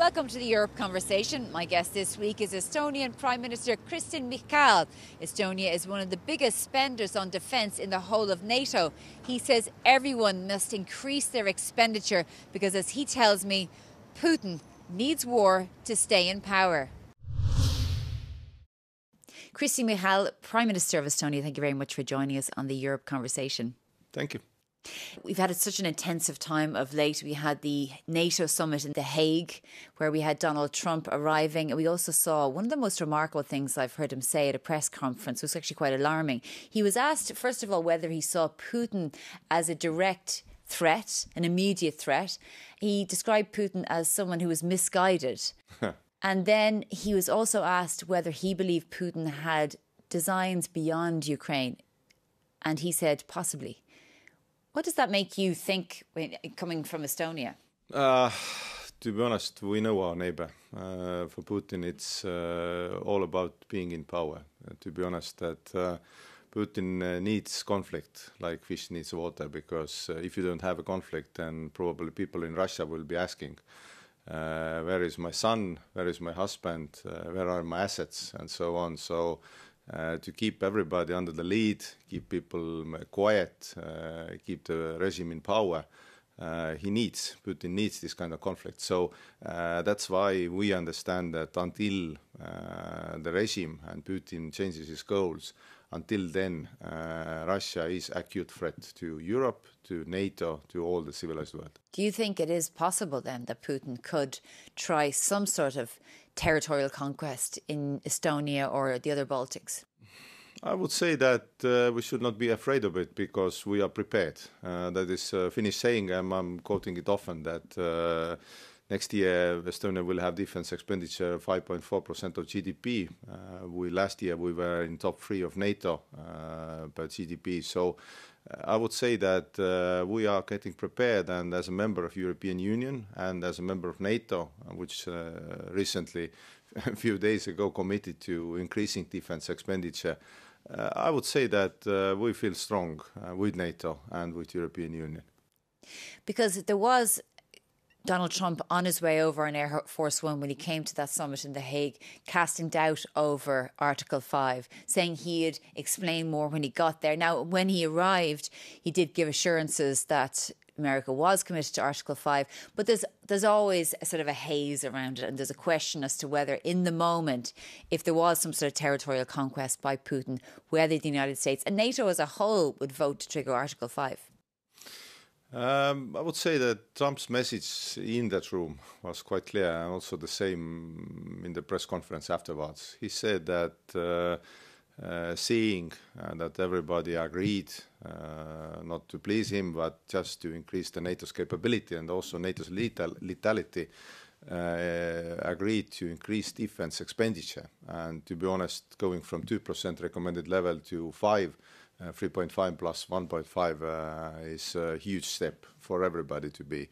Welcome to the Europe Conversation. My guest this week is Estonian Prime Minister Kristen Michal. Estonia is one of the biggest spenders on defence in the whole of NATO. He says everyone must increase their expenditure because, as he tells me, Putin needs war to stay in power. Kristen Michal, Prime Minister of Estonia, thank you very much for joining us on the Europe Conversation. Thank you. We've had such an intensive time of late. We had the NATO summit in The Hague, where we had Donald Trump arriving. And we also saw one of the most remarkable things I've heard him say at a press conference was actually quite alarming. He was asked, first of all, whether he saw Putin as a direct threat, an immediate threat. He described Putin as someone who was misguided. And then he was also asked whether he believed Putin had designs beyond Ukraine. And he said, possibly. What does that make you think coming from Estonia? To be honest, we know our neighbor. For Putin, it's all about being in power. To be honest, that Putin needs conflict like fish needs water, because if you don't have a conflict, then probably people in Russia will be asking, where is my son, where is my husband, where are my assets, and so on. So to keep everybody under the lead, keep people quiet, keep the regime in power, Putin needs this kind of conflict. So that's why we understand that until the regime and Putin changes his goals, until then Russia is acute threat to Europe, to NATO, to all the civilized world. Do you think it is possible then that Putin could try some sort of territorial conquest in Estonia or the other Baltics? I would say that we should not be afraid of it, because we are prepared. That is a Finnish saying, I'm quoting it often, that next year Estonia will have defense expenditure 5.4% of GDP. Last year we were in top 3 of NATO per GDP. So I would say that we are getting prepared, and as a member of European Union and as a member of NATO, which recently, a few days ago, committed to increasing defense expenditure, I would say that we feel strong with NATO and with European Union. Because there was Donald Trump on his way over on Air Force One when he came to that summit in The Hague, casting doubt over Article 5, saying he'd explain more when he got there. Now, when he arrived, he did give assurances that America was committed to Article 5, but there's always a sort of a haze around it, and there's a question as to whether in the moment, if there was some sort of territorial conquest by Putin, whether the United States and NATO as a whole would vote to trigger Article 5. I would say that Trump's message in that room was quite clear, and also the same in the press conference afterwards. He said that seeing that everybody agreed not to please him, but just to increase the NATO's capability and also NATO's lethality, agreed to increase defense expenditure. And to be honest, going from 2% recommended level to 3.5 plus 1.5 is a huge step for everybody, to be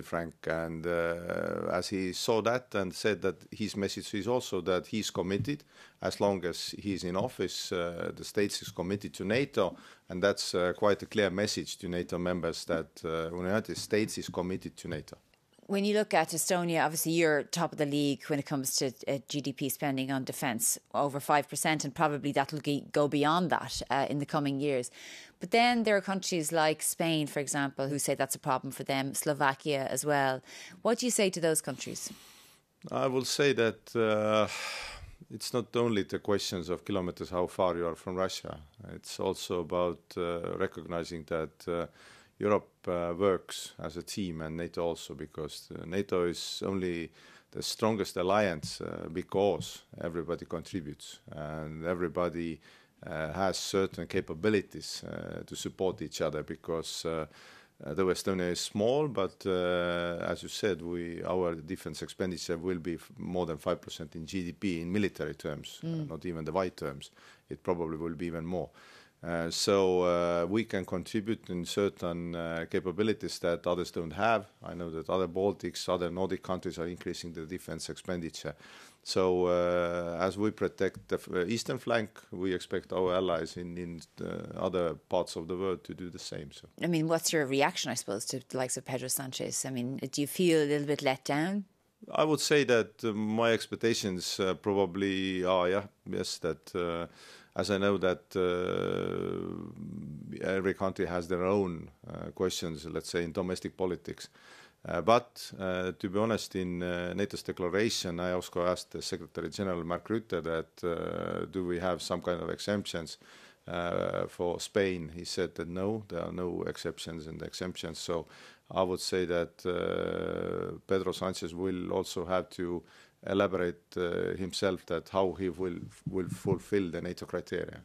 frank. And as he saw that and said that his message is also that he's committed, as long as he's in office, the States is committed to NATO, and that's quite a clear message to NATO members that the United States is committed to NATO. When you look at Estonia, obviously you're top of the league when it comes to GDP spending on defence, over 5%, and probably that will go beyond that in the coming years. But then there are countries like Spain, for example, who say that's a problem for them, Slovakia as well. What do you say to those countries? I will say that it's not only the questions of kilometers, how far you are from Russia. It's also about recognizing that Europe works as a team, and NATO also, because NATO is only the strongest alliance because everybody contributes and everybody has certain capabilities to support each other, because though Estonia is small, but as you said, our defense expenditure will be more than 5% in GDP in military terms, not even the wide terms. It probably will be even more. So we can contribute in certain capabilities that others don't have. I know that other Baltics, other Nordic countries are increasing their defense expenditure. So as we protect the eastern flank, we expect our allies in other parts of the world to do the same. So, I mean, what's your reaction, I suppose, to the likes of Pedro Sanchez? I mean, do you feel a little bit let down? I would say that my expectations probably are, yes, that as I know that every country has their own questions, let's say, in domestic politics. But to be honest, in NATO's declaration, I also asked the Secretary General Mark Rutte that do we have some kind of exemptions for Spain. He said that no, there are no exceptions and exemptions. So I would say that Pedro Sanchez will also have to elaborate himself that how he will fulfill the NATO criteria.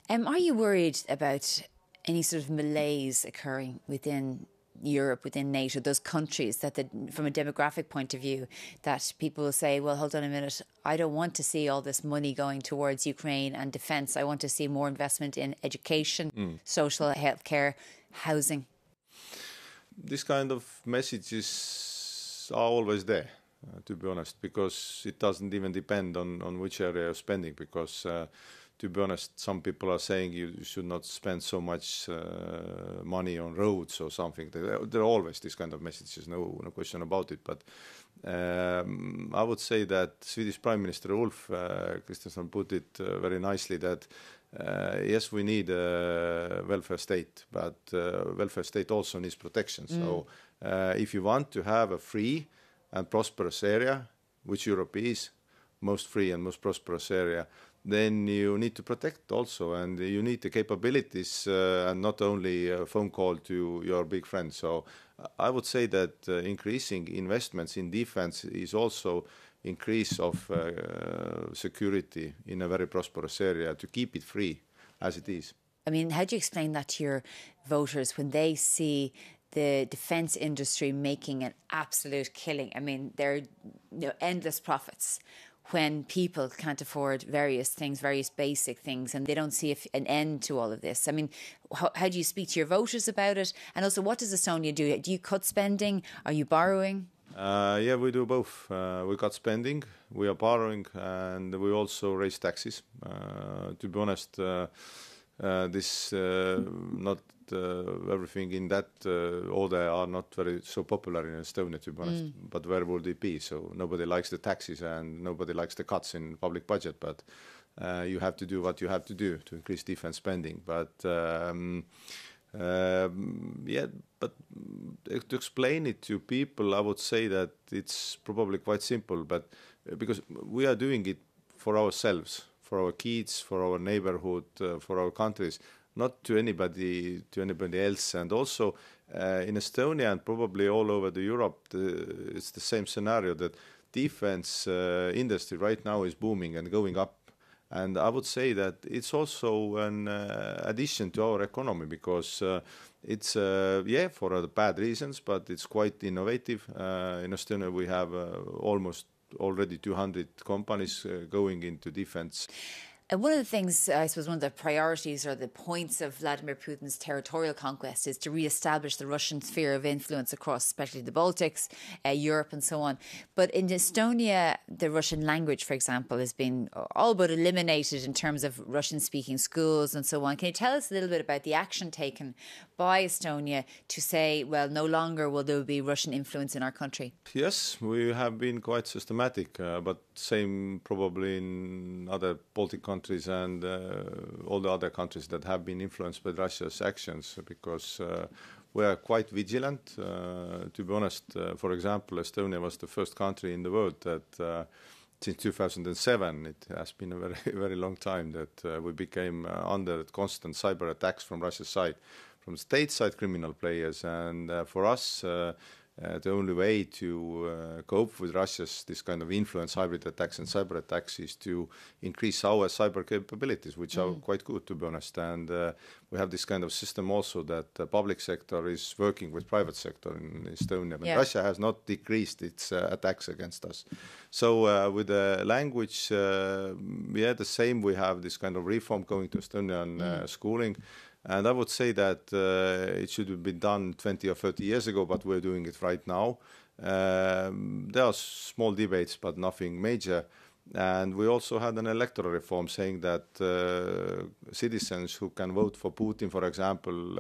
Are you worried about any sort of malaise occurring within Europe, within NATO, those countries that from a demographic point of view, that people will say, well, hold on a minute, I don't want to see all this money going towards Ukraine and defence. I want to see more investment in education, social healthcare, housing. This kind of messages are always there, to be honest, because it doesn't even depend on which area you're spending, because to be honest, some people are saying you should not spend so much money on roads or something. There are always these kind of messages, no question about it. But I would say that Swedish Prime Minister Ulf Kristersson put it very nicely that yes, we need a welfare state, but welfare state also needs protection. So if you want to have a free and prosperous area, which Europe is, most free and most prosperous area, then you need to protect also, and you need the capabilities and not only a phone call to your big friends. So I would say that increasing investments in defense is also increase of security in a very prosperous area to keep it free as it is. I mean, how do you explain that to your voters when they see the defence industry making an absolute killing? I mean, they're endless profits when people can't afford various things, various basic things, and they don't see an end to all of this. I mean, how do you speak to your voters about it? And also, what does Estonia do? Do you cut spending? Are you borrowing? Yeah, we do both. We cut spending, we are borrowing, and we also raise taxes. To be honest, this not everything in that order are not very so popular in Estonia, to be honest. But where would it be? So nobody likes the taxes and nobody likes the cuts in public budget. But you have to do what you have to do to increase defense spending. But yeah, but to explain it to people, I would say that it's probably quite simple. But because we are doing it for ourselves, for our kids, for our neighborhood, for our countries, not to anybody else. And also in Estonia and probably all over the Europe, it's the same scenario that defense industry right now is booming and going up. And I would say that it's also an addition to our economy because it's, yeah, for the bad reasons, but it's quite innovative. In Estonia, we have almost already 200 companies going into defense. One of the things, I suppose, one of the priorities or the points of Vladimir Putin's territorial conquest is to re-establish the Russian sphere of influence across, especially the Baltics, Europe and so on. But in Estonia, the Russian language, for example, has been all but eliminated in terms of Russian-speaking schools and so on. Can you tell us a little bit about the action taken by Estonia to say, well, no longer will there be Russian influence in our country? Yes, we have been quite systematic, but same probably in other Baltic countries and all the other countries that have been influenced by Russia's actions, because we are quite vigilant. To be honest, for example, Estonia was the first country in the world that since 2007, it has been a very, very long time that we became under constant cyber attacks from Russia's side, from state-side criminal players. And for us, the only way to cope with Russia's this kind of influence, hybrid attacks and cyber attacks, is to increase our cyber capabilities, which are quite good, to be honest. And we have this kind of system also that the public sector is working with private sector in Estonia. But Russia has not decreased its attacks against us. So with the language, yeah, the same. We have this kind of reform going to Estonian schooling. And I would say that it should have been done 20 or 30 years ago, but we're doing it right now. There are small debates, but nothing major. And we also had an electoral reform saying that citizens who can vote for Putin, for example...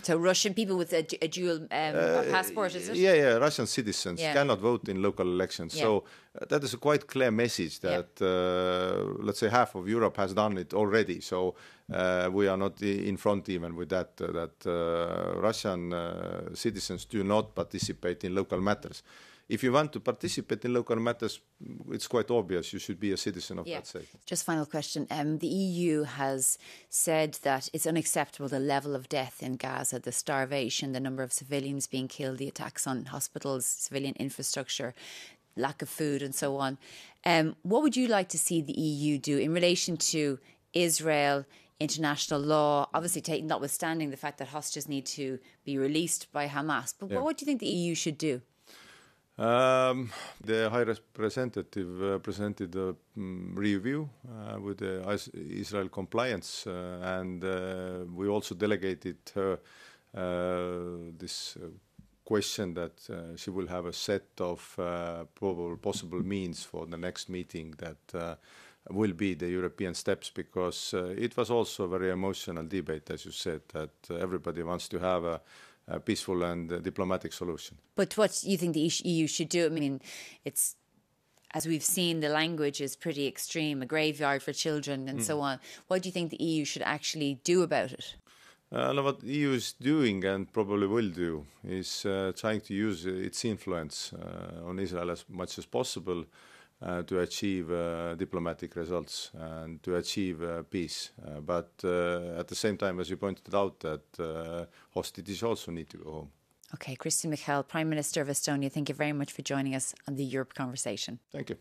so Russian people with a dual passport, is it? Yeah, Russian citizens cannot vote in local elections. Yeah. So that is a quite clear message that, let's say, half of Europe has done it already. So we are not in front even with that, Russian citizens do not participate in local matters. If you want to participate in local matters, it's quite obvious you should be a citizen of that state. Just final question. The EU has said that it's unacceptable the level of death in Gaza, the starvation, the number of civilians being killed, the attacks on hospitals, civilian infrastructure, lack of food and so on. What would you like to see the EU do in relation to Israel, international law, obviously notwithstanding the fact that hostages need to be released by Hamas? But what do you think the EU should do? The High Representative presented a review with the Israel compliance, and we also delegated her this question that she will have a set of possible means for the next meeting that will be the European steps, because it was also a very emotional debate, as you said, that everybody wants to have a peaceful and diplomatic solution. But what do you think the EU should do? I mean, it's, as we've seen, the language is pretty extreme, a graveyard for children and so on. What do you think the EU should actually do about it? What the EU is doing and probably will do is trying to use its influence on Israel as much as possible to achieve diplomatic results and to achieve peace. But at the same time, as you pointed out, that hostages also need to go home. Okay, Christian Michel, Prime Minister of Estonia, thank you very much for joining us on the Europe Conversation. Thank you.